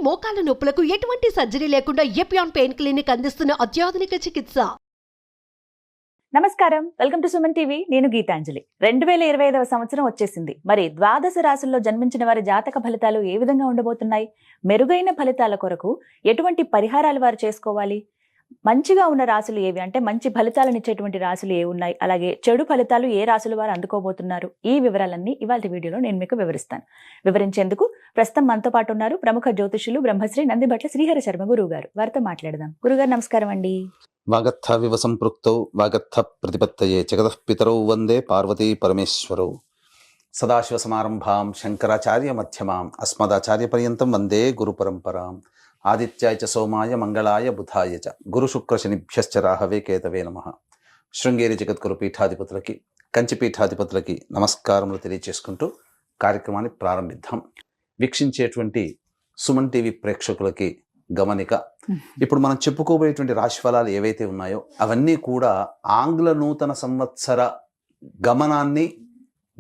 మోకాల నొప్పులకు ఎటువంటి సర్జరీ లేకుండా ఎపియాన్ పెయిన్ క్లినిక్ అందిస్తున్న అత్యాధునిక చికిత్స. నమస్కారం, వెల్కమ్ టు సుమన్ టీవీ. నేను గీతాంజలి. 2025వ సంవత్సరం వచ్చేసింది. మరి ద్వాదశ రాశుల్లో జన్మించిన వారి జాతక ఫలితాలు ఏ విధంగా ఉండబోతున్నాయి? మెరుగైన ఫలితాల కొరకు ఎటువంటి పరిహారాలు వారు చేసుకోవాలి? మంచిగా ఉన్న రాశులు ఏవి, అంటే మంచి ఫలితాలను ఇచ్చేటువంటి రాశులు ఏ ఉన్నాయి, అలాగే చెడు ఫలితాలు ఏ రాశులు వారు అందుకోబోతున్నారు, ఈ వివరాలన్నీ ఇవాళ వీడియోలో నేను మీకు వివరిస్తాను. వివరించేందుకు ప్రస్తుతం మనతో పాటు ఉన్నారు ప్రముఖ జ్యోతిషులు బ్రహ్మశ్రీ నందిబట్ల శ్రీహరి శర్మ గురువు గారు. వారితో మాట్లాడదాం. గురుగారు నమస్కారం అండి. వాగర్థ వివ సంపృక్తౌ వాగర్థ ప్రతిపత్తయే జగతః పితరౌ వందే పార్వతీ పరమేశ్వరౌ. సదాశివ సమారంభాం శంకరాచార్య మధ్యమాం అస్మదాచార్య పర్యంతం వందే గురు పరంపరాం. ఆదిత్యాయ చ సోమాయ మంగళాయ బుధాయ చ గురు శుక్ర శనిభ్యశ్చ రాహవే కేతవే నమః. శృంగేరి జగద్గురు పీఠాధిపతులకి, కంచి పీఠాధిపతులకి నమస్కారములు తెలియచేసుకుంటూ కార్యక్రమాన్ని ప్రారంభిద్దాం. వీక్షించేటువంటి సుమన్ టీవీ ప్రేక్షకులకి గమనిక, ఇప్పుడు మనం చెప్పుకోబోయేటువంటి రాశి ఫలాలు ఏవైతే ఉన్నాయో అవన్నీ కూడా ఆంగ్ల నూతన సంవత్సర గమనాన్ని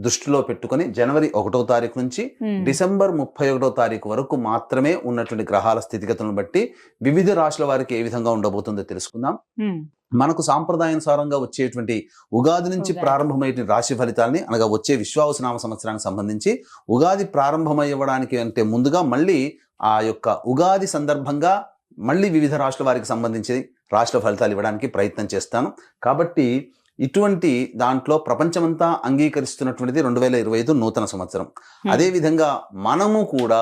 దృష్టిలో పెట్టుకుని జనవరి 1వ తారీఖు నుంచి డిసెంబర్ 31వ తారీఖు వరకు మాత్రమే ఉన్నటువంటి గ్రహాల స్థితిగతులను బట్టి వివిధ రాశుల వారికి ఏ విధంగా ఉండబోతుందో తెలుసుకుందాం. మనకు సాంప్రదాయానుసారంగా వచ్చేటువంటి ఉగాది నుంచి ప్రారంభమయ్యే రాశి ఫలితాలని, అనగా వచ్చే విశ్వావసునామ సంవత్సరానికి సంబంధించి ఉగాది ప్రారంభమయ్యడానికి అంటే ముందుగా మళ్ళీ ఆ యొక్క ఉగాది సందర్భంగా మళ్ళీ వివిధ రాశుల వారికి సంబంధించి రాశుల ఫలితాలు ఇవ్వడానికి ప్రయత్నం చేస్తాను. కాబట్టి ఇటువంటి దాంట్లో ప్రపంచమంతా అంగీకరిస్తున్నటువంటిది 2025 నూతన సంవత్సరం. అదేవిధంగా మనము కూడా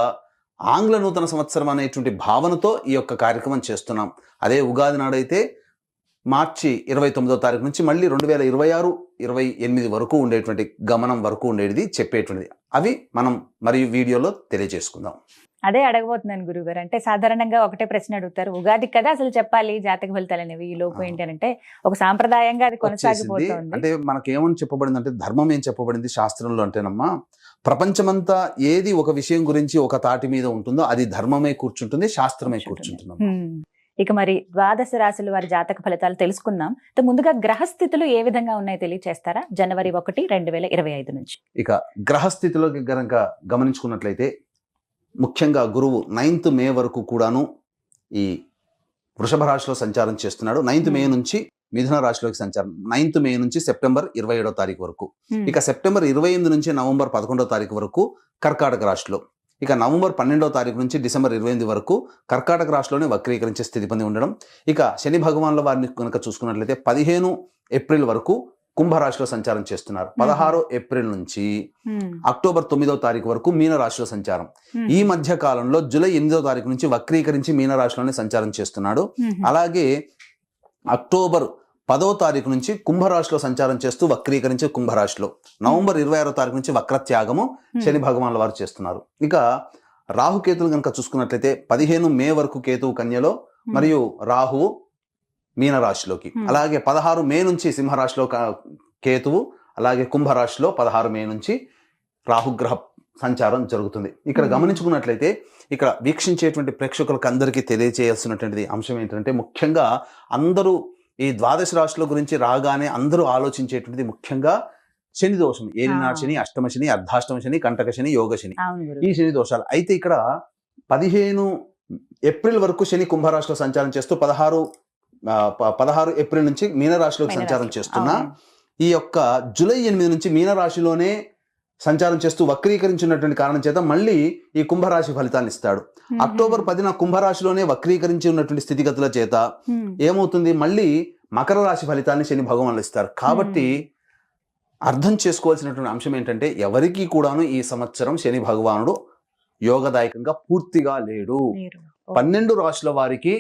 ఆంగ్ల నూతన సంవత్సరం అనేటువంటి భావనతో ఈ యొక్క కార్యక్రమం చేస్తున్నాం. అదే ఉగాది నాడైతే మార్చి 29వ తారీఖు నుంచి మళ్ళీ 2026, 28 వరకు ఉండేటువంటి గమనం వరకు ఉండేది చెప్పేటువంటిది. అవి మనం మరియు వీడియోలో తెలియజేసుకుందాం. అదే అడగబోతున్నాను గురుగారు. అంటే సాధారణంగా ఒకటే ప్రశ్న అడుగుతారు, ఉగాది కదా అసలు చెప్పాలి జాతక ఫలితాలు అనేవి, ఈ లోపు ఏంటి అంటే ఒక సాంప్రదాయంగా అది కొనసాగిపోతుంది. అంటే మనకి ఏమని చెప్పబడింది అంటే, ధర్మం ఏం చెప్పబడింది శాస్త్రంలో అంటేనమ్మా, ప్రపంచమంతా ఏది ఒక విషయం గురించి ఒక తాటి మీద ఉంటుందో అది ధర్మమే కూర్చుంటుంది, శాస్త్రమే కూర్చుంటుంది. ఇక మరి ద్వాదశ రాశుల వారి జాతక ఫలితాలు తెలుసుకుందాం. ముందుగా గ్రహస్థితులు ఏ విధంగా ఉన్నాయో తెలియచేస్తారా? జనవరి 1, 2025 నుంచి. ఇక గ్రహస్థితిలోకి గనక గమనించుకున్నట్లయితే ముఖ్యంగా గురువు 9th మే వరకు కూడాను ఈ వృషభ రాశిలో సంచారం చేస్తున్నాడు. 9th మే నుంచి మిథున రాశిలోకి సంచారం, 9th మే నుంచి సెప్టెంబర్ 27వ తారీఖు వరకు. ఇక సెప్టెంబర్ 28 నుంచి నవంబర్ 11వ తారీఖు వరకు కర్కాటక రాశిలో. ఇక నవంబర్ 12వ తారీఖు నుంచి డిసెంబర్ 28 వరకు కర్కాటక రాశిలోనే వక్రీకరించే స్థితి పొంది ఉండడం. ఇక శని భగవాన్ల వారిని కనుక చూసుకున్నట్లయితే 15 ఏప్రిల్ వరకు కుంభరాశిలో సంచారం చేస్తున్నారు. 16 ఏప్రిల్ నుంచి అక్టోబర్ 9వ తారీఖు వరకు మీనరాశిలో సంచారం. ఈ మధ్య కాలంలో జూలై 8వ తారీఖు నుంచి వక్రీకరించి మీనరాశిలోనే సంచారం చేస్తున్నాడు. అలాగే అక్టోబర్ 10వ తారీఖు నుంచి కుంభరాశిలో సంచారం చేస్తూ వక్రీకరించి కుంభరాశిలో. నవంబర్ 26వ తారీఖు నుంచి వక్రత్యాగము శని భగవాన్ల వారు చేస్తున్నారు. ఇక రాహుకేతులు కనుక చూసుకున్నట్లయితే 15 మే వరకు కేతువు కన్యలో మరియు రాహువు మీనరాశిలోకి. అలాగే 16 మే నుంచి సింహరాశిలో కేతువు, అలాగే కుంభరాశిలో 16 మే నుంచి రాహుగ్రహ సంచారం జరుగుతుంది. ఇక్కడ గమనించుకున్నట్లయితే ఇక్కడ వీక్షించేటువంటి ప్రేక్షకులకు అందరికీ తెలియజేయాల్సినటువంటి అంశం ఏంటంటే, ముఖ్యంగా అందరూ ఈ ద్వాదశ రాశుల గురించి రాగానే అందరూ ఆలోచించేటువంటిది ముఖ్యంగా శని దోషం, ఏలినాటి శని, అష్టమ శని, అర్ధాష్టమ శని, కంటక శని, యోగ శని, ఈ శని దోషాలు. అయితే ఇక్కడ 15 ఏప్రిల్ వరకు శని కుంభరాశిలో సంచారం చేస్తూ 16 ఏప్రిల్ నుంచి మీనరాశిలోకి సంచారం చేస్తున్నా, ఈ యొక్క జూలై 8 నుంచి మీనరాశిలోనే సంచారం చేస్తూ వక్రీకరించినటువంటి కారణం చేత మళ్ళీ ఈ కుంభరాశి ఫలితాన్ని ఇస్తాడు. అక్టోబర్ 10న కుంభరాశిలోనే వక్రీకరించి ఉన్నటువంటి స్థితిగతుల చేత ఏమవుతుంది, మళ్ళీ మకర రాశి ఫలితాన్ని శని భగవానులు ఇస్తారు. కాబట్టి అర్థం చేసుకోవాల్సినటువంటి అంశం ఏంటంటే, ఎవరికి కూడాను ఈ సంవత్సరం శని భగవానుడు యోగదాయకంగా పూర్తిగా లేడు. 12 రాశుల వారికి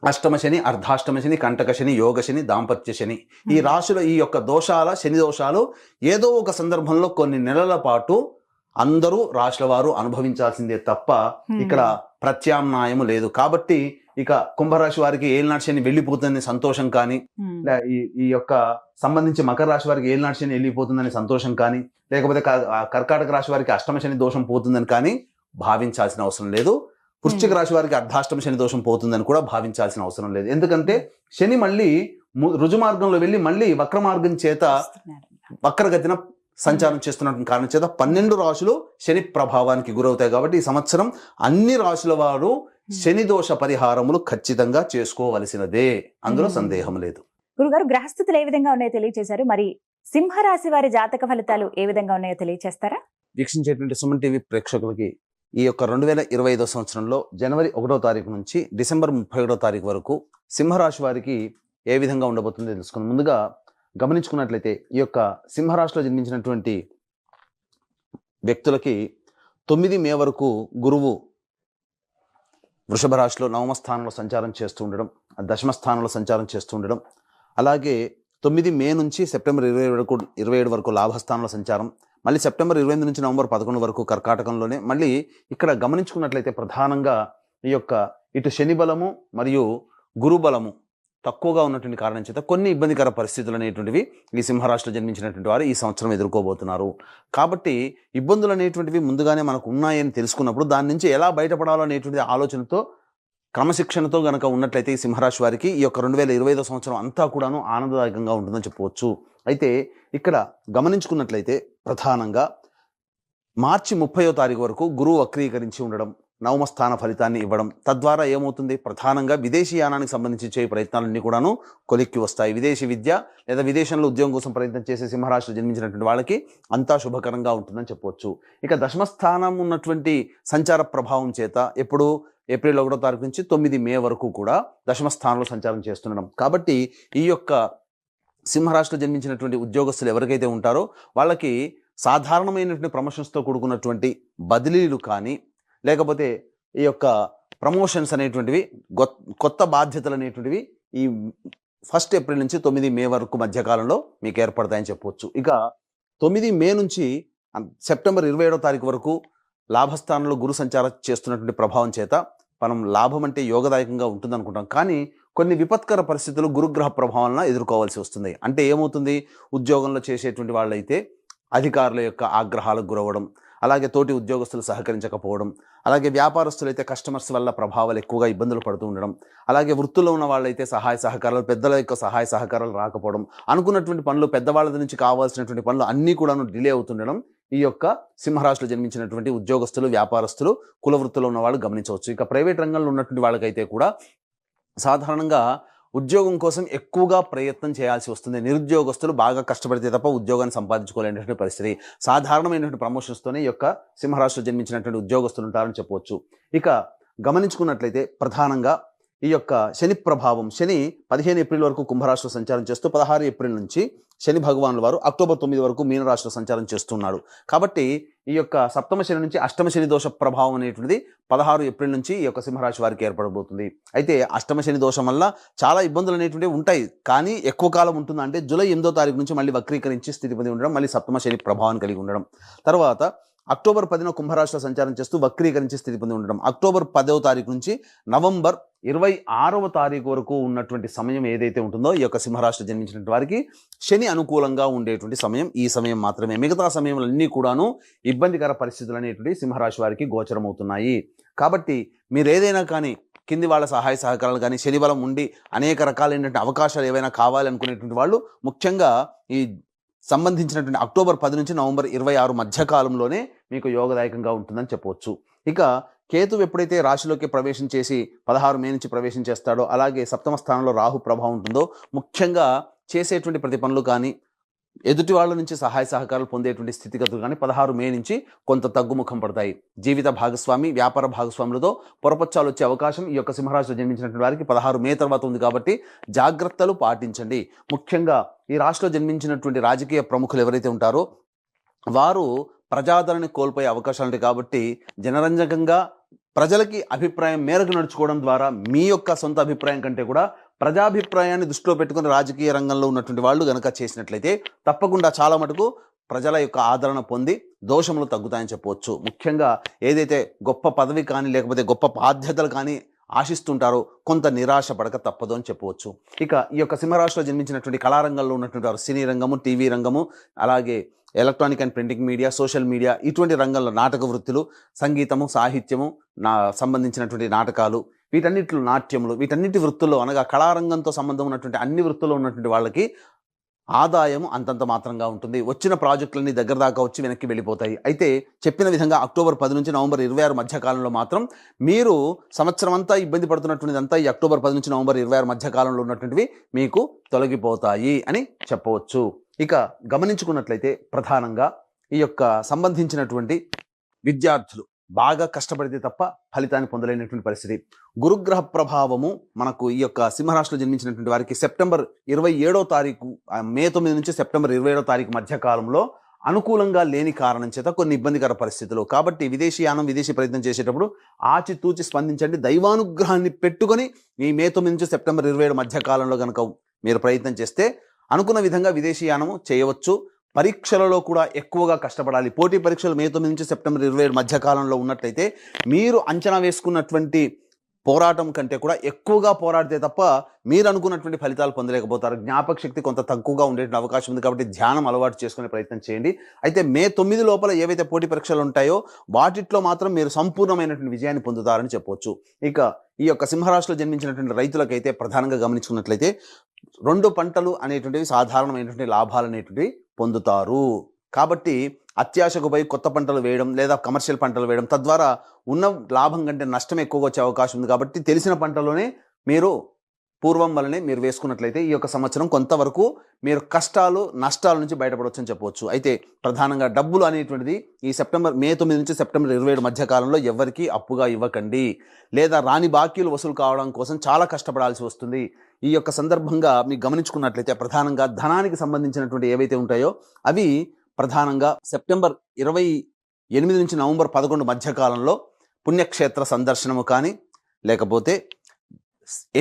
అష్టమ శని, అర్ధాష్టమ శని, కంటక శని, యోగ శని, దాంపత్య శని, ఈ రాశుల ఈ యొక్క దోషాల, శని దోషాలు ఏదో ఒక సందర్భంలో కొన్ని నెలల పాటు అందరూ రాశుల వారు అనుభవించాల్సిందే తప్ప ఇక్కడ ప్రత్యామ్నాయము లేదు. కాబట్టి ఇక కుంభరాశి వారికి ఏలినాటి శని వెళ్ళిపోతుందని సంతోషం కానీ, ఈ యొక్క సంబంధించి మకర రాశి వారికి ఏలినాటి శని వెళ్ళిపోతుందని సంతోషం కానీ, లేకపోతే కర్కాటక రాశి వారికి అష్టమ శని దోషం పోతుందని కానీ భావించాల్సిన అవసరం లేదు. వృశ్చిక రాశి వారికి అర్ధాష్టమ శని దోషం పోతుందని కూడా భావించాల్సిన అవసరం లేదు. ఎందుకంటే శని మళ్ళీ రుజు మార్గంలో వెళ్ళి మళ్ళీ వక్ర మార్గం చేత వక్రగతిన సంచారం చేస్తున్నటువంటి కారణం చేత 12 రాశులు శని ప్రభావానికి గురవుతాయి. కాబట్టి ఈ సంవత్సరం అన్ని రాశుల వారు శని దోష పరిహారములు ఖచ్చితంగా చేసుకోవలసినదే, అందులో సందేహం లేదు. గురుగారు, గ్రహస్థితులు ఏ విధంగా ఉన్నాయో తెలియజేశారు. మరి సింహరాశి వారి జాతక ఫలితాలు ఏ విధంగా ఉన్నాయో తెలియజేస్తారా? వీక్షించేటువంటి సుమన్ టీవీ ప్రేక్షకులకి ఈ యొక్క 2025 సంవత్సరంలో జనవరి 1వ తారీఖు నుంచి డిసెంబర్ 31వ తారీఖు వరకు సింహరాశి వారికి ఏ విధంగా ఉండబోతుందో తెలుసుకుందాం. ముందుగా గమనించుకున్నట్లయితే ఈ యొక్క సింహరాశిలో జన్మించినటువంటి వ్యక్తులకి 9 మే వరకు గురువు వృషభ రాశిలో 9వ స్థానంలో సంచారం చేస్తూ ఉండడం, దశమ స్థానంలో సంచారం చేస్తూ ఉండడం, అలాగే 9 మే నుంచి సెప్టెంబర్ 27 వరకు లాభస్థానంలో సంచారం, మళ్ళీ సెప్టెంబర్ 28 నుంచి నవంబర్ 11 వరకు కర్కాటకంలోనే. మళ్ళీ ఇక్కడ గమనించుకున్నట్లయితే ప్రధానంగా ఈ యొక్క ఇటు శని బలము మరియు గురు బలము తక్కువగా ఉన్నటువంటి కారణం చేత కొన్ని ఇబ్బందికర పరిస్థితులు అనేటువంటివి ఈ సింహరాశిలో జన్మించినటువంటి వారు ఈ సంవత్సరం ఎదుర్కోబోతున్నారు. కాబట్టి ఇబ్బందులు అనేటువంటివి ముందుగానే మనకు ఉన్నాయని తెలుసుకున్నప్పుడు దాని నుంచి ఎలా బయటపడాలో అనేటువంటి ఆలోచనతో క్రమశిక్షణతో గనక ఉన్నట్లయితే ఈ సింహరాశి వారికి ఈ యొక్క 2025 సంవత్సరం అంతా కూడాను ఆనందదాయకంగా ఉంటుందని చెప్పవచ్చు. అయితే ఇక్కడ గమనించుకున్నట్లయితే ప్రధానంగా మార్చి 30వ తారీఖు వరకు గురువు వక్రీకరించి ఉండడం, 9వ స్థాన ఫలితాన్ని ఇవ్వడం, తద్వారా ఏమవుతుంది, ప్రధానంగా విదేశీ యానానికి సంబంధించి చేయ ప్రయత్నాలన్నీ కూడాను కొలిక్కి వస్తాయి. విదేశీ విద్య లేదా విదేశంలో ఉద్యోగం కోసం ప్రయత్నం చేసే సింహరాశిలో జన్మించినటువంటి వాళ్ళకి అంతా శుభకరంగా ఉంటుందని చెప్పవచ్చు. ఇక దశమస్థానం ఉన్నటువంటి సంచార ప్రభావం చేత ఎప్పుడు ఏప్రిల్ 1వ తారీఖు నుంచి 9 మే వరకు కూడా దశమ స్థానంలో సంచారం చేస్తుండడం. కాబట్టి ఈ యొక్క సింహరాశిలో జన్మించినటువంటి ఉద్యోగస్తులు ఎవరికైతే ఉంటారో వాళ్ళకి సాధారణమైనటువంటి ప్రమోషన్స్తో కూడుకున్నటువంటి బదిలీలు కానీ, లేకపోతే ఈ యొక్క ప్రమోషన్స్ అనేటువంటివి, కొత్త బాధ్యతలు అనేటువంటివి ఈ 1 ఏప్రిల్ నుంచి 9 మే వరకు మధ్యకాలంలో మీకు ఏర్పడతాయని చెప్పవచ్చు. ఇక 9 మే నుంచి సెప్టెంబర్ 27వ తారీఖు వరకు లాభస్థానంలో గురు సంచారం చేస్తున్నటువంటి ప్రభావం చేత మనం లాభం అంటే యోగదాయకంగా ఉంటుంది అనుకుంటాం. కానీ కొన్ని విపత్కర పరిస్థితులు గురుగ్రహ ప్రభావాలను ఎదుర్కోవాల్సి వస్తుంది. అంటే ఏమవుతుంది, ఉద్యోగంలో చేసేటువంటి వాళ్ళైతే అధికారుల యొక్క ఆగ్రహాలకు గురవడం, అలాగే తోటి ఉద్యోగస్తులు సహకరించకపోవడం, అలాగే వ్యాపారస్తులైతే కస్టమర్స్ వల్ల ప్రభావాలు ఎక్కువగా ఇబ్బందులు పడుతూ ఉండడం, అలాగే వృత్తుల్లో ఉన్న వాళ్ళైతే సహాయ సహకారాలు, పెద్దల యొక్క సహాయ సహకారాలు రాకపోవడం, అనుకున్నటువంటి పనులు, పెద్దవాళ్ళ నుంచి కావాల్సినటువంటి పనులు అన్నీ కూడాను డిలే అవుతుండడం ఈ యొక్క సింహరాశిలో జన్మించినటువంటి ఉద్యోగస్తులు, వ్యాపారస్తులు, కుల వృత్తుల్లో ఉన్న వాళ్ళు గమనించవచ్చు. ఇక ప్రైవేట్ రంగంలో ఉన్నటువంటి వాళ్ళకైతే కూడా సాధారణంగా ఉద్యోగం కోసం ఎక్కువగా ప్రయత్నం చేయాల్సి వస్తుంది. నిరుద్యోగస్తులు బాగా కష్టపడితే తప్ప ఉద్యోగాన్ని సంపాదించుకోలేనటువంటి పరిస్థితి. సాధారణమైనటువంటి ప్రమోషన్స్తోనే ఈ యొక్క సింహరాశిలో జన్మించినటువంటి ఉద్యోగస్తులు ఉంటారని చెప్పవచ్చు. ఇక గమనించుకున్నట్లయితే ప్రధానంగా ఈ యొక్క శని ప్రభావం, శని 15 ఏప్రిల్ వరకు కుంభరాశిలో సంచారం చేస్తూ 16 ఏప్రిల్ నుంచి శని భగవానుల వారు అక్టోబర్ 9 వరకు మీనరాశిలో సంచారం చేస్తున్నాడు. కాబట్టి ఈ యొక్క సప్తమ శని నుంచి అష్టమ శని దోష ప్రభావం అనేటువంటిది 16 ఏప్రిల్ నుంచి ఈ యొక్క సింహరాశి వారికి ఏర్పడబోతుంది. అయితే అష్టమ శని దోషం వల్ల చాలా ఇబ్బందులు అనేటువంటివి ఉంటాయి. కానీ ఎక్కువ కాలం ఉంటుందా అంటే జూలై 8వ తారీఖు నుంచి మళ్ళీ వక్రీకరించి స్థితి పొంది ఉండడం, మళ్ళీ సప్తమ శని ప్రభావాన్ని కలిగి ఉండడం, తర్వాత అక్టోబర్ 10న కుంభరాశిలో సంచారం చేస్తూ వక్రీకరించి స్థితి పొంది ఉండడం, అక్టోబర్ 10వ తారీఖు నుంచి నవంబర్ 26వ తారీఖు వరకు ఉన్నటువంటి సమయం ఏదైతే ఉంటుందో ఈ యొక్క సింహరాశిలో జన్మించినటువంటి వారికి శని అనుకూలంగా ఉండేటువంటి సమయం ఈ సమయం మాత్రమే. మిగతా సమయంలన్నీ కూడాను ఇబ్బందికర పరిస్థితులు అనేటువంటి సింహరాశి వారికి గోచరమవుతున్నాయి. కాబట్టి మీరు ఏదైనా కానీ కింది వాళ్ళ సహాయ సహకారాలు కానీ, శని బలం ఉండి అనేక రకాలైనటువంటి అవకాశాలు ఏవైనా కావాలనుకునేటువంటి వాళ్ళు ముఖ్యంగా ఈ సంబంధించినటువంటి అక్టోబర్ 10 నుంచి నవంబర్ 26 మధ్యకాలంలోనే మీకు యోగదాయకంగా ఉంటుందని చెప్పవచ్చు. ఇక కేతువు ఎప్పుడైతే రాశిలోకి ప్రవేశం చేసి 16 మే నుంచి ప్రవేశం చేస్తాడో, అలాగే సప్తమ స్థానంలో రాహు ప్రభావం ఉంటుందో, ముఖ్యంగా చేసేటువంటి ప్రతి పనులు కానీ, ఎదుటి వాళ్ళ నుంచి సహాయ సహకారాలు పొందేటువంటి స్థితిగతులు కానీ 16 మే నుంచి కొంత తగ్గుముఖం పడతాయి. జీవిత భాగస్వామి, వ్యాపార భాగస్వాములతో పొరపచ్చాలు వచ్చే అవకాశం ఈ యొక్క సింహరాశిలో జన్మించినటువంటి వారికి 16 మే తర్వాత ఉంది. కాబట్టి జాగ్రత్తలు పాటించండి. ముఖ్యంగా ఈ రాశిలో జన్మించినటువంటి రాజకీయ ప్రముఖులు ఎవరైతే ఉంటారో వారు ప్రజాదరణని కోల్పోయే అవకాశాలు ఉంటాయి. కాబట్టి జనరంజకంగా ప్రజలకి అభిప్రాయం మేరకు నడుచుకోవడం ద్వారా మీ యొక్క సొంత అభిప్రాయం కంటే కూడా ప్రజాభిప్రాయాన్ని దృష్టిలో పెట్టుకుని రాజకీయ రంగంలో ఉన్నటువంటి వాళ్ళు గనక చేసినట్లయితే తప్పకుండా చాలా మటుకు ప్రజల యొక్క ఆదరణ పొంది దోషములు తగ్గుతాయని చెప్పవచ్చు. ముఖ్యంగా ఏదైతే గొప్ప పదవి కానీ లేకపోతే గొప్ప బాధ్యతలు కానీ ఆశిస్తుంటారో కొంత నిరాశ పడక తప్పదు అని చెప్పవచ్చు. ఇక ఈ యొక్క సింహరాశిలో జన్మించినటువంటి కళారంగంలో ఉన్నటువంటి వారు సినీ రంగము, టీవీ రంగము, అలాగే electronic and printing media, social media, ఇటువంటి రంగంలో నాటక వృత్తులు, సంగీతము, సాహిత్యము, సంబంధించినటువంటి నాటకాలు, వీటన్నిటిలో నాట్యములు, వీటన్నిటి వృత్తుల్లో అనగా కళారంగంతో సంబంధం ఉన్నటువంటి అన్ని వృత్తుల్లో ఉన్నటువంటి వాళ్ళకి ఆదాయం అంతంత మాత్రంగా ఉంటుంది. వచ్చిన ప్రాజెక్టులన్నీ దగ్గర దాకా వచ్చి వెనక్కి వెళ్ళిపోతాయి. అయితే చెప్పిన విధంగా అక్టోబర్ 10 నుంచి నవంబర్ 26 మధ్య కాలంలో మాత్రం మీరు సంవత్సరం అంతా ఇబ్బంది పడుతున్నటువంటిదంతా ఈ అక్టోబర్ 10 నుంచి నవంబర్ 26 మధ్య కాలంలో ఉన్నటువంటివి మీకు తొలగిపోతాయి అని చెప్పవచ్చు. ఇక గమనించుకున్నట్లయితే ప్రధానంగా ఈ యొక్క సంబంధించినటువంటి విద్యార్థులు బాగా కష్టపడితే తప్ప ఫలితాన్ని పొందలేనటువంటి పరిస్థితి. గురుగ్రహ ప్రభావము మనకు ఈ యొక్క సింహరాశిలో జన్మించినటువంటి వారికి సెప్టెంబర్ 27వ తారీఖు మే 9 నుంచి సెప్టెంబర్ 27వ తారీఖు మధ్య కాలంలో అనుకూలంగా లేని కారణం చేత కొన్ని ఇబ్బందికర పరిస్థితులు. కాబట్టి విదేశీయానం విదేశీ ప్రయత్నం చేసేటప్పుడు ఆచితూచి స్పందించండి. దైవానుగ్రహాన్ని పెట్టుకొని ఈ మే 9 నుంచి సెప్టెంబర్ 27 మధ్య కాలంలో కనుక మీరు ప్రయత్నం చేస్తే అనుకున్న విధంగా విదేశీయానము చేయవచ్చు. పరీక్షలలో కూడా ఎక్కువగా కష్టపడాలి. పోటీ పరీక్షలు మే 9 నుంచి సెప్టెంబర్ 27 మధ్య కాలంలో ఉన్నట్లయితే మీరు అంచనా వేసుకున్నటువంటి పోరాటం కంటే కూడా ఎక్కువగా పోరాడితే తప్ప మీరు అనుకున్నటువంటి ఫలితాలు పొందలేకపోతారు. జ్ఞాపక శక్తి కొంత తక్కువగా ఉండే అవకాశం ఉంది. కాబట్టి ధ్యానం అలవాటు చేసుకునే ప్రయత్నం చేయండి. అయితే మే 9 లోపల ఏవైతే పోటీ పరీక్షలు ఉంటాయో వాటిట్లో మాత్రం మీరు సంపూర్ణమైనటువంటి విజయాన్ని పొందుతారని చెప్పవచ్చు. ఇక ఈ యొక్క సింహరాశిలో జన్మించినటువంటి రైతులకైతే ప్రధానంగా గమనించుకున్నట్లయితే 2 పంటలు అనేటువంటివి సాధారణమైనటువంటి లాభాలు అనేటువంటివి పొందుతారు. కాబట్టి అత్యాశకు పోయి కొత్త పంటలు వేయడం లేదా కమర్షియల్ పంటలు వేయడం తద్వారా ఉన్న లాభం కంటే నష్టం ఎక్కువగా వచ్చే అవకాశం ఉంది. కాబట్టి తెలిసిన పంటలోనే మీరు పూర్వం వలనే మీరు వేసుకున్నట్లయితే ఈ యొక్క సంవత్సరం కొంతవరకు మీరు కష్టాలు నష్టాల నుంచి బయటపడవచ్చు అని చెప్పవచ్చు. అయితే ప్రధానంగా డబ్బులు అనేటువంటిది ఈ మే 9 నుంచి సెప్టెంబర్ 27 మధ్య కాలంలో ఎవరికి అప్పుగా ఇవ్వకండి. లేదా రాని బాకీలు వసూలు కావడం కోసం చాలా కష్టపడాల్సి వస్తుంది. ఈ యొక్క సందర్భంగా మీకు గమనించుకున్నట్లయితే ప్రధానంగా ధనానికి సంబంధించినటువంటి ఏవైతే ఉంటాయో అవి ప్రధానంగా సెప్టెంబర్ 28 నుంచి నవంబర్ 11 మధ్య కాలంలో పుణ్యక్షేత్ర సందర్శనము కానీ లేకపోతే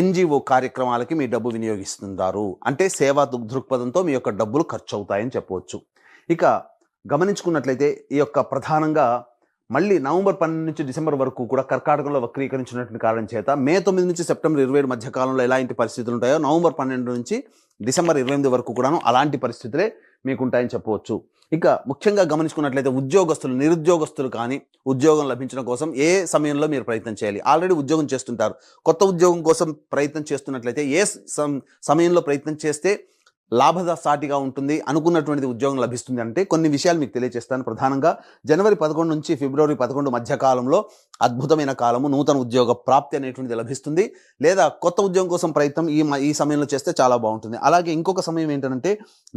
ఎన్జిఓ కార్యక్రమాలకి మీ డబ్బు వినియోగిస్తున్నారు. అంటే సేవా దృక్పథంతో మీ యొక్క డబ్బులు ఖర్చు అవుతాయని చెప్పవచ్చు. ఇక గమనించుకున్నట్లయితే ఈ యొక్క ప్రధానంగా మళ్ళీ నవంబర్ 12 నుంచి డిసెంబర్ వరకు కూడా కర్కాటకంలో వక్రీకరించినటువంటి కారణం చేత మే 9 నుంచి సెప్టెంబర్ 27 మధ్య కాలంలో ఎలాంటి పరిస్థితులు ఉంటాయో నవంబర్ 12 నుంచి డిసెంబర్ 28 వరకు కూడాను అలాంటి పరిస్థితులే మీకు ఉంటాయని చెప్పవచ్చు. ఇక ముఖ్యంగా గమనించుకున్నట్లయితే ఉద్యోగస్తులు నిరుద్యోగస్తులు కానీ ఉద్యోగం లభించడం కోసం ఏ సమయంలో మీరు ప్రయత్నం చేయాలి. ఆల్రెడీ ఉద్యోగం చేస్తుంటారు, కొత్త ఉద్యోగం కోసం ప్రయత్నం చేస్తున్నట్లయితే ఏ సమయంలో ప్రయత్నం చేస్తే లాభసాటిగా ఉంటుంది అనుకున్నటువంటిది ఉద్యోగం లభిస్తుంది అంటే కొన్ని విషయాలు మీకు తెలియజేస్తాను. ప్రధానంగా జనవరి 11 నుంచి ఫిబ్రవరి 11 మధ్య కాలంలో అద్భుతమైన కాలము, నూతన ఉద్యోగ ప్రాప్తి అనేటువంటిది లభిస్తుంది. లేదా కొత్త ఉద్యోగం కోసం ప్రయత్నం ఈ సమయంలో చేస్తే చాలా బాగుంటుంది. అలాగే ఇంకొక సమయం ఏంటంటే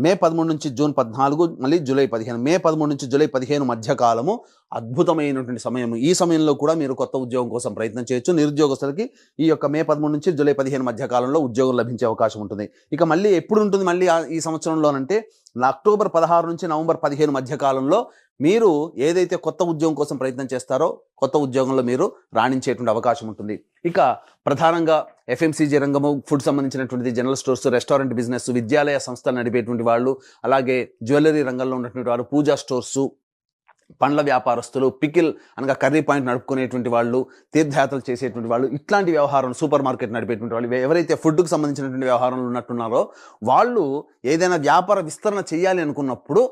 మే 13 నుంచి జూన్ 14 మళ్ళీ జూలై 15, మే 13 నుంచి జూలై 15 మధ్య కాలము అద్భుతమైనటువంటి సమయం. ఈ సమయంలో కూడా మీరు కొత్త ఉద్యోగం కోసం ప్రయత్నం చేయొచ్చు. నిరుద్యోగస్తులకి ఈ యొక్క మే 13 నుంచి జూలై 15 మధ్య కాలంలో ఉద్యోగం లభించే అవకాశం ఉంటుంది. ఇక మళ్ళీ ఎప్పుడు ఉంటుంది మళ్ళీ ఈ సంవత్సరంలోనంటే అక్టోబర్ 16 నుంచి నవంబర్ 15 మధ్య కాలంలో మీరు ఏదైతే కొత్త ఉద్యోగం కోసం ప్రయత్నం చేస్తారో కొత్త ఉద్యోగంలో మీరు రాణించేటువంటి అవకాశం ఉంటుంది. ఇక ప్రధానంగా ఎఫ్ఎంసీజీ రంగము, ఫుడ్ సంబంధించినటువంటిది, జనరల్ స్టోర్స్, రెస్టారెంట్ బిజినెస్, విద్యాలయ సంస్థలు నడిపేటువంటి వాళ్ళు, అలాగే జ్యువెలరీ రంగంలో ఉన్నటువంటి వారు, పూజా స్టోర్సు, పండ్ల వ్యాపారస్తులు, పికిల్ అనగా కర్రీ పాయింట్ నడుపుకునేటువంటి వాళ్ళు, తీర్థయాత్రలు చేసేటువంటి వాళ్ళు, ఇట్లాంటి వ్యవహారం, సూపర్ మార్కెట్ నడిపేటువంటి వాళ్ళు, ఎవరైతే ఫుడ్కు సంబంధించినటువంటి వ్యవహారంలో ఉన్నట్టున్నారో వాళ్ళు ఏదైనా వ్యాపార విస్తరణ చేయాలి అనుకున్నప్పుడు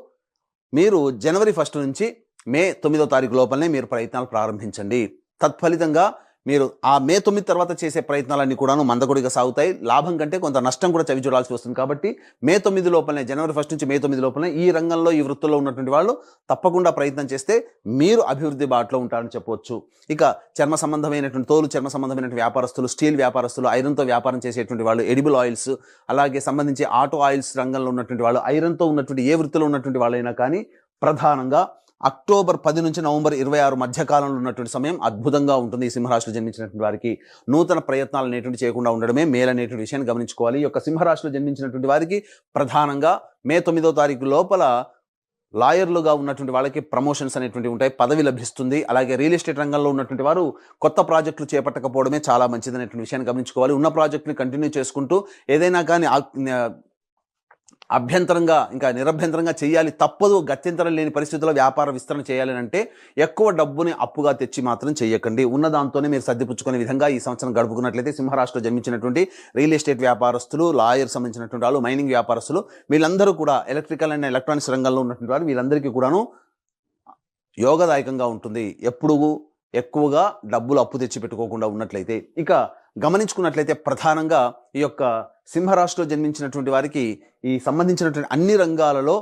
మీరు జనవరి 1 నుంచి మే 9వ తారీఖు లోపలనే మీరు ప్రయత్నాలు ప్రారంభించండి. తత్ఫలితంగా మీరు ఆ మే 9 తర్వాత చేసే ప్రయత్నాలన్నీ కూడాను మందకొడిగా సాగుతాయి. లాభం కంటే కొంత నష్టం కూడా చవి చూడాల్సి వస్తుంది. కాబట్టి మే 9 లోపలనే, జనవరి 1 నుంచి మే 9 లోపలనే ఈ రంగంలో ఈ వృత్తుల్లో ఉన్నటువంటి వాళ్ళు తప్పకుండా ప్రయత్నం చేస్తే మీరు అభివృద్ధి బాటలో ఉంటారని చెప్పవచ్చు. ఇక చర్మ సంబంధమైనటువంటి చర్మ సంబంధమైనటువంటి వ్యాపారస్తులు, స్టీల్ వ్యాపారస్తులు, ఐరన్తో వ్యాపారం చేసేటువంటి వాళ్ళు, ఎడిబుల్ ఆయిల్స్, అలాగే సంబంధించి ఆటో ఆయిల్స్ రంగంలో ఉన్నటువంటి వాళ్ళు, ఐరన్తో ఉన్నటువంటి ఏ వృత్తిలో ఉన్నటువంటి వాళ్ళైనా కానీ ప్రధానంగా అక్టోబర్ 10 నుంచి నవంబర్ 26 మధ్య కాలంలో ఉన్నటువంటి సమయం అద్భుతంగా ఉంటుంది. ఈ సింహరాశిలో జన్మించినటువంటి వారికి నూతన ప్రయత్నాలు అనేటువంటి చేయకుండా ఉండడమే మేలు అనేటువంటి విషయాన్ని గమనించుకోవాలి. ఈ యొక్క సింహరాశిలో జన్మించినటువంటి వారికి ప్రధానంగా మే 9వ తారీఖు లోపల లాయర్లుగా ఉన్నటువంటి వాళ్ళకి ప్రమోషన్స్ అనేటువంటి ఉంటాయి, పదవి లభిస్తుంది. అలాగే రియల్ ఎస్టేట్ రంగంలో ఉన్నటువంటి వారు కొత్త ప్రాజెక్టులు చేపట్టకపోవడమే చాలా మంచిది అనేటువంటి విషయాన్ని గమనించుకోవాలి. ఉన్న ప్రాజెక్టుని కంటిన్యూ చేసుకుంటూ ఏదైనా కానీ అభ్యంతరంగా ఇంకా నిరభ్యంతరంగా చేయాలి, తప్పదు, గత్యంతరం లేని పరిస్థితుల్లో వ్యాపార విస్తరణ చేయాలి అంటే ఎక్కువ డబ్బుని అప్పుగా తెచ్చి మాత్రం చేయకండి. ఉన్న దాంతోనే మీరు సర్దిపుచ్చుకునే విధంగా ఈ సంవత్సరం గడుపుకున్నట్లయితే సింహరాశిలో జన్మించినటువంటి రియల్ ఎస్టేట్ వ్యాపారస్తులు, లాయర్ సంబంధించినటువంటి వాళ్ళు, మైనింగ్ వ్యాపారస్తులు, వీళ్ళందరూ కూడా ఎలక్ట్రికల్ అండ్ ఎలక్ట్రానిక్స్ రంగంలో ఉన్నటువంటి వారు వీళ్ళందరికీ కూడాను యోగదాయకంగా ఉంటుంది. ఎప్పుడు ఎక్కువగా డబ్బులు అప్పు తెచ్చి పెట్టుకోకుండా ఉన్నట్లయితే, ఇక గమనించుకున్నట్లయితే ప్రధానంగా ఈ యొక్క సింహరాశిలో జన్మించినటువంటి వారికి ఈ సంబంధించినటువంటి అన్ని రంగాలలో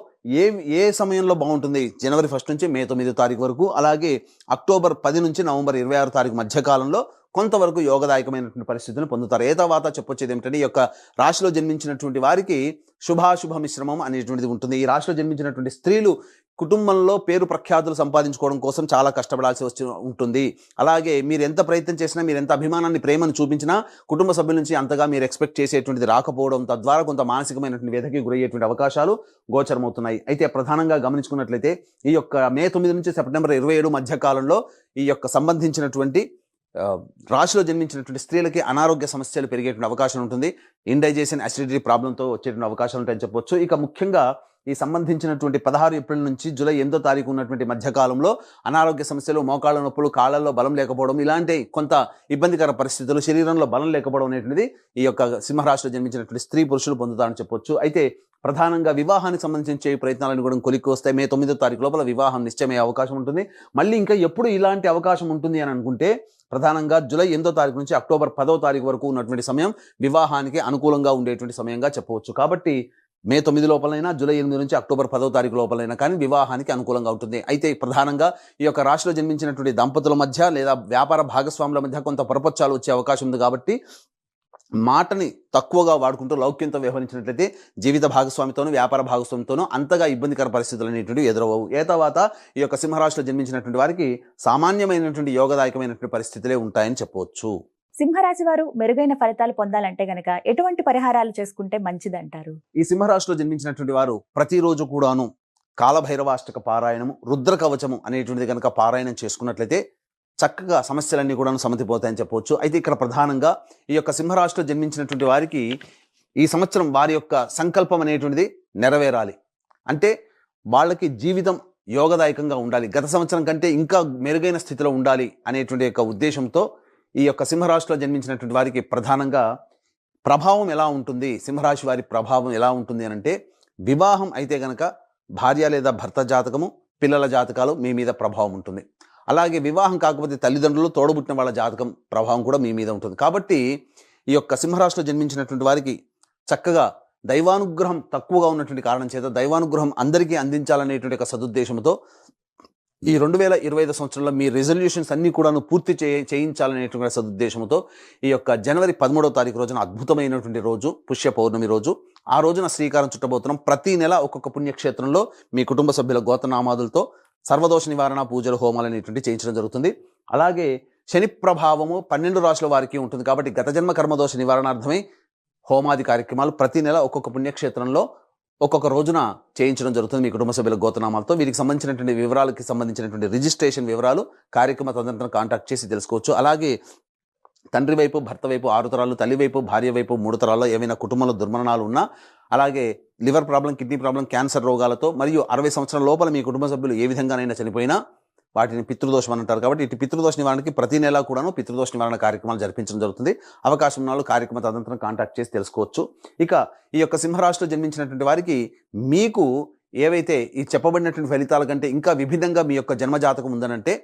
ఏ సమయంలో బాగుంటుంది, జనవరి 1 నుంచి మే 9 తారీఖు వరకు, అలాగే అక్టోబర్ 10 నుంచి నవంబర్ 26 తారీఖు మధ్య కాలంలో కొంతవరకు యోగదాయకమైనటువంటి పరిస్థితులను పొందుతారు. ఏ తర్వాత చెప్పొచ్చేది ఏమిటంటే, ఈ యొక్క రాశిలో జన్మించినటువంటి వారికి శుభాశుభ మిశ్రమం అనేటువంటిది ఉంటుంది. ఈ రాశిలో జన్మించినటువంటి స్త్రీలు కుటుంబంలో పేరు ప్రఖ్యాతులు సంపాదించుకోవడం కోసం చాలా కష్టపడాల్సి ఉంటుంది. అలాగే మీరు ఎంత ప్రయత్నం చేసినా, మీరు ఎంత అభిమానాన్ని, ప్రేమను చూపించినా కుటుంబ సభ్యుల నుంచి అంతగా మీరు ఎక్స్పెక్ట్ చేసేటువంటిది రాకపోవడం, తద్వారా కొంత మానసికమైనటువంటి వ్యధకి గురయ్యేటువంటి అవకాశాలు గోచరమవుతున్నాయి. అయితే ప్రధానంగా గమనించుకున్నట్లయితే ఈ యొక్క మే 9 నుంచి సెప్టెంబర్ 27 మధ్య కాలంలో ఈ యొక్క సంబంధించినటువంటి రాశిలో జన్మించినటువంటి స్త్రీలకి అనారోగ్య సమస్యలు పెరిగేటువంటి అవకాశం ఉంటుంది. ఇండైజెషన్, అసిడిటీ ప్రాబ్లంతో వచ్చేటువంటి అవకాశాలు ఉంటాయని చెప్పొచ్చు. ఇక ముఖ్యంగా ఈ సంబంధించినటువంటి 16 ఏప్రిల్ నుంచి జూలై 8 తారీఖు ఉన్నటువంటి మధ్యకాలంలో అనారోగ్య సమస్యలు, మోకాళ్ళ నొప్పులు, కాళ్ళల్లో బలం లేకపోవడం, ఇలాంటి కొంత ఇబ్బందికర పరిస్థితులు, శరీరంలో బలం లేకపోవడం అనేటువంటిది ఈ యొక్క సింహరాశిలో జన్మించినటువంటి స్త్రీ పురుషులు పొందుతారని చెప్పొచ్చు. అయితే ప్రధానంగా వివాహానికి సంబంధించి ప్రయత్నాలను కూడా కొలిక్కి వస్తాయి. మే 9 తారీఖు లోపల వివాహం నిశ్చయమయ్యే అవకాశం ఉంటుంది. మళ్ళీ ఇంకా ఎప్పుడు ఇలాంటి అవకాశం ఉంటుంది అని అనుకుంటే, ప్రధానంగా జూలై 8 తారీఖు నుంచి అక్టోబర్ 10 తారీఖు వరకు ఉన్నటువంటి సమయం వివాహానికి అనుకూలంగా ఉండేటువంటి సమయంగా చెప్పవచ్చు. కాబట్టి మే 9 లోపలైనా, జూలై 8 నుంచి అక్టోబర్ 10 తారీఖు లోపలైనా కానీ వివాహానికి అనుకూలంగా ఉంటుంది. అయితే ప్రధానంగా ఈ యొక్క రాశిలో జన్మించినటువంటి దంపతుల మధ్య లేదా వ్యాపార భాగస్వాముల మధ్య కొంత పొరపచ్చాలు వచ్చే అవకాశం ఉంది. కాబట్టి మాటని తక్కువగా వాడుకుంటూ లౌక్యంతో వ్యవహరించినట్లయితే జీవిత భాగస్వామితోనూ, వ్యాపార భాగస్వామితోనూ అంతగా ఇబ్బందికర పరిస్థితులు అనేటువంటి ఎదురవవు. ఏ తర్వాత ఈ యొక్క సింహరాశిలో జన్మించినటువంటి వారికి సామాన్యమైనటువంటి యోగదాయకమైనటువంటి పరిస్థితులే ఉంటాయని చెప్పవచ్చు. సింహరాశి వారు మెరుగైన ఫలితాలు పొందాలంటే గనక ఎటువంటి పరిహారాలు చేసుకుంటే మంచిదంటారు? ఈ సింహరాశిలో జన్మించినటువంటి వారు ప్రతిరోజు కూడాను కాలభైరవాష్టక పారాయణము, రుద్ర కవచము అనేటువంటిది కనుక పారాయణం చేసుకున్నట్లయితే చక్కగా సమస్యలన్నీ కూడా సమతిపోతాయని చెప్పవచ్చు. అయితే ఇక్కడ ప్రధానంగా ఈ యొక్క సింహరాశిలో జన్మించినటువంటి వారికి ఈ సంవత్సరం వారి యొక్క సంకల్పం అనేటువంటిది నెరవేరాలి. అంటే వాళ్ళకి జీవితం యోగదాయకంగా ఉండాలి, గత సంవత్సరం కంటే ఇంకా మెరుగైన స్థితిలో ఉండాలి అనేటువంటి యొక్క ఉద్దేశంతో ఈ యొక్క సింహరాశిలో జన్మించినటువంటి వారికి ప్రధానంగా ప్రభావం ఎలా ఉంటుంది, సింహరాశి వారి ప్రభావం ఎలా ఉంటుంది అని అంటే, వివాహం అయితే గనక భార్య లేదా భర్త జాతకము, పిల్లల జాతకాలు మీ మీద ప్రభావం ఉంటుంది. అలాగే వివాహం కాకపోతే తల్లిదండ్రులు, తోడబుట్టిన వాళ్ళ జాతకం ప్రభావం కూడా మీ మీద ఉంటుంది. కాబట్టి ఈ యొక్క సింహరాశిలో జన్మించినటువంటి వారికి చక్కగా దైవానుగ్రహం తక్కువగా ఉన్నటువంటి కారణం చేత దైవానుగ్రహం అందరికీ అందించాలనేటువంటి ఒక సదుద్దేశంతో ఈ 2025 సంవత్సరంలో మీ రెజల్యూషన్స్ అన్నీ కూడాను పూర్తి చేయించాలనేటువంటి సదుద్దేశంతో ఈ యొక్క జనవరి 13వ తారీఖు రోజున అద్భుతమైనటువంటి రోజు, పుష్య పౌర్ణమి రోజు, ఆ రోజున శ్రీకారం చుట్టబోతున్నాం. ప్రతి నెల ఒక్కొక్క పుణ్యక్షేత్రంలో మీ కుటుంబ సభ్యుల గోత్రనామాదులతో సర్వదోష నివారణ పూజలు, హోమాలు అనేటువంటి చేయించడం జరుగుతుంది. అలాగే శని ప్రభావము 12 రాశుల వారికి ఉంటుంది. కాబట్టి గత జన్మ కర్మదోష నివారణార్థమై హోమాది కార్యక్రమాలు ప్రతి నెల ఒక్కొక్క పుణ్యక్షేత్రంలో ఒక్కొక్క రోజున చేయించడం జరుగుతుంది మీ కుటుంబ సభ్యుల గోత్రనామాలతో. వీరికి సంబంధించినటువంటి వివరాలకి సంబంధించినటువంటి రిజిస్ట్రేషన్ వివరాలు కార్యక్రమ తదనంతరం కాంటాక్ట్ చేసి తెలుసుకోవచ్చు. అలాగే తండ్రి వైపు, భర్త వైపు 6 తరాలు, తల్లి వైపు, భార్య వైపు 3 తరాల్లో ఏమైనా కుటుంబంలో దుర్మరణాలు ఉన్నా, అలాగే liver problem, kidney problem, cancer రోగాలతో మరియు 60 సంవత్సరాల లోపల మీ కుటుంబ సభ్యులు ఏ విధంగానైనా చనిపోయినా వాటిని పితృదోషం అని అంటారు. కాబట్టి ఇటు పితృదోష నివారణకి ప్రతి నెల కూడాను పితృదోష నివారణ కార్యక్రమాలు జరిపించడం జరుగుతుంది. అవకాశం ఉన్న వాళ్ళు కార్యక్రమ తదనంతరం కాంటాక్ట్ చేసి తెలుసుకోవచ్చు. ఇక ఈ యొక్క సింహరాశిలో జన్మించినటువంటి వారికి మీకు ఏవైతే ఈ చెప్పబడినటువంటి ఫలితాల కంటే ఇంకా విభిన్నంగా మీ యొక్క జన్మజాతకం ఉందనంటే,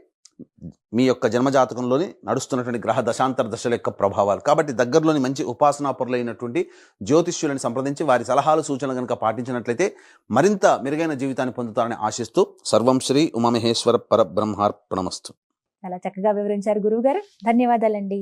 మీ యొక్క జన్మజాతకంలోని నడుస్తున్నటువంటి గ్రహ దశాంతర దశల యొక్క ప్రభావాలు. కాబట్టి దగ్గరలోని మంచి ఉపాసనాపరులైనటువంటి జ్యోతిష్యులను సంప్రదించి వారి సలహాలు, సూచనలు కనుక పాటించినట్లయితే మరింత మెరుగైన జీవితాన్ని పొందుతారని ఆశిస్తూ సర్వం శ్రీ ఉమామహేశ్వర పరబ్రహ్మార్పణమస్తు. చాలా చక్కగా వివరించారు గురువు గారు. ధన్యవాదాలండి.